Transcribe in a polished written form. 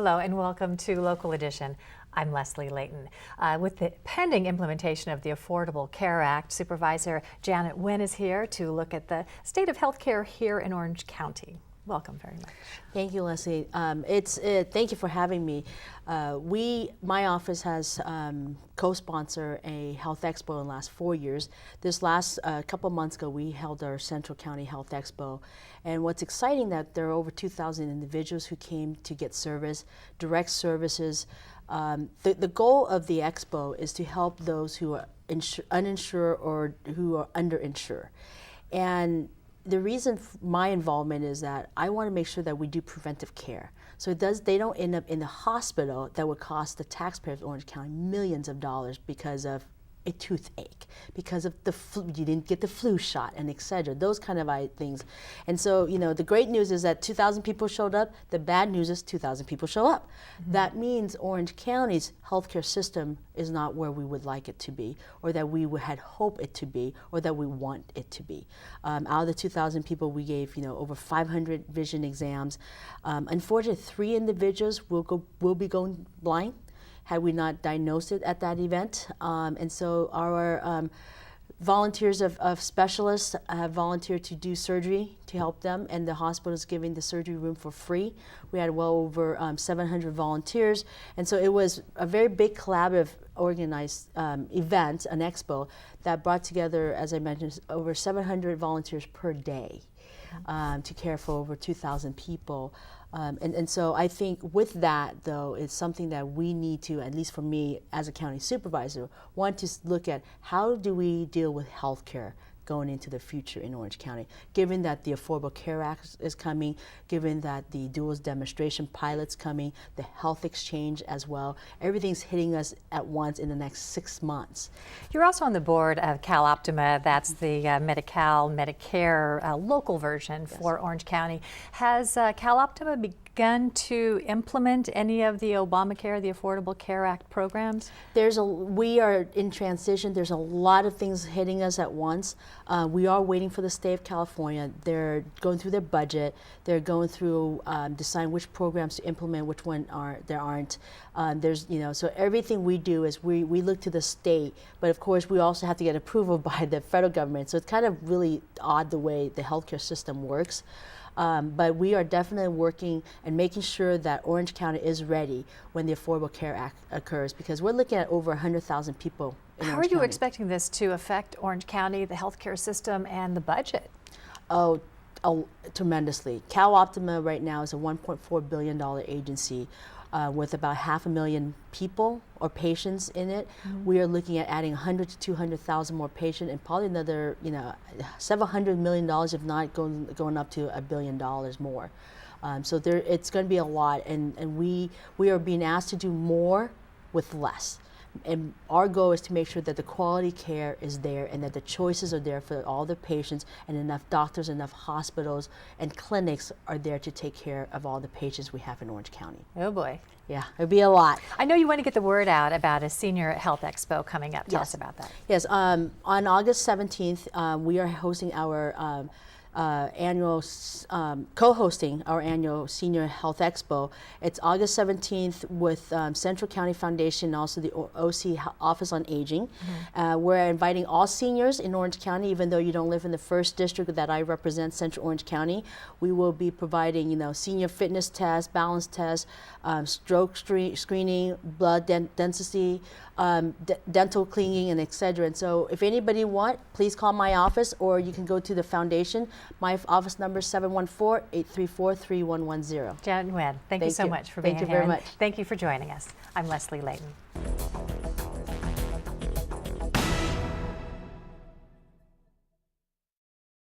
Hello and welcome to Local Edition. I'm Leslie Leyton. With the pending implementation of the Affordable Care Act, Supervisor Janet Nguyen is here to look at the state of healthcare here in Orange County. Welcome very much. Thank you, Leslie. Thank you for having me. My office has co-sponsored a Health Expo in the last 4 years. This last couple months ago, we held our Central County Health Expo. And what's exciting that there are over 2,000 individuals who came to get service, direct services. The goal of the expo is to help those who are uninsured or who are underinsured. And the reason my involvement is that I want to make sure that we do preventive care. So they don't end up in the hospital that would cost the taxpayers of Orange County millions of dollars because of a toothache, because of the flu, you didn't get the flu shot, and etc. Those kind of things. And so, you know, the great news is that 2,000 people showed up. The bad news is 2,000 people show up. Mm-hmm. That means Orange County's healthcare system is not where we would like it to be, or that we had hoped it to be, or that we want it to be. Out of the 2,000 people, we gave, over 500 vision exams. Unfortunately, 3 individuals will be going blind had we not diagnosed it at that event. And so our volunteers of specialists have volunteered to do surgery to help them, and the hospital is giving the surgery room for free. We had well over 700 volunteers, and so it was a very big collaborative organized event, an expo, that brought together, as I mentioned, over 700 volunteers per day to care for over 2,000 people. And so I think with that, though, it's something that we need to, at least for me as a county supervisor, want to look at how do we deal with healthcare going into the future in Orange County, given that the Affordable Care Act is coming, given that the duals demonstration pilot's coming, the health exchange as well. Everything's hitting us at once in the next 6 months. You're also on the board of CalOptima. That's the Medi-Cal, Medicare local version for Orange County. Has CalOptima begun to implement any of the Obamacare, the Affordable Care Act programs? We are in transition. There's a lot of things hitting us at once. We are waiting for the state of California. They're going through their budget. They're going through deciding which programs to implement, which one aren't. So everything we do is we look to the state, but of course we also have to get approval by the federal government. So it's kind of really odd the way the healthcare system works. But we are definitely working and making sure that Orange County is ready when the Affordable Care Act occurs, because we're looking at over 100,000 people in Orange County. How are you expecting this to affect Orange County, the healthcare system, and the budget? Oh, tremendously. CalOptima right now is a $1.4 billion agency with about 500,000 people or patients in it. Mm-hmm. We are looking at adding 100 to 200,000 more patients, and probably another, several $100 million, if not going up to $1 billion more. So it's going to be a lot, and we are being asked to do more with less. And our goal is to make sure that the quality care is there and that the choices are there for all the patients, and enough doctors, enough hospitals and clinics are there to take care of all the patients we have in Orange County. Oh boy. Yeah, it'll be a lot. I know you want to get the word out about a senior health expo coming up. Tell us about that. Yes, on August 17th, we are hosting our co-hosting our annual Senior Health Expo. It's August 17th with Central County Foundation and also the OC Office on Aging. Mm-hmm. We're inviting all seniors in Orange County, even though you don't live in the first district that I represent, Central Orange County. We will be providing, senior fitness tests, balance tests, stroke screening, blood density, dental cleaning, and etc. And so if anybody please call my office, or you can go to the foundation. My office number is 714-834-3110. Janet Nguyen, thank you so much for being here. Thank you very much. Thank you for joining us. I'm Leslie Leyton.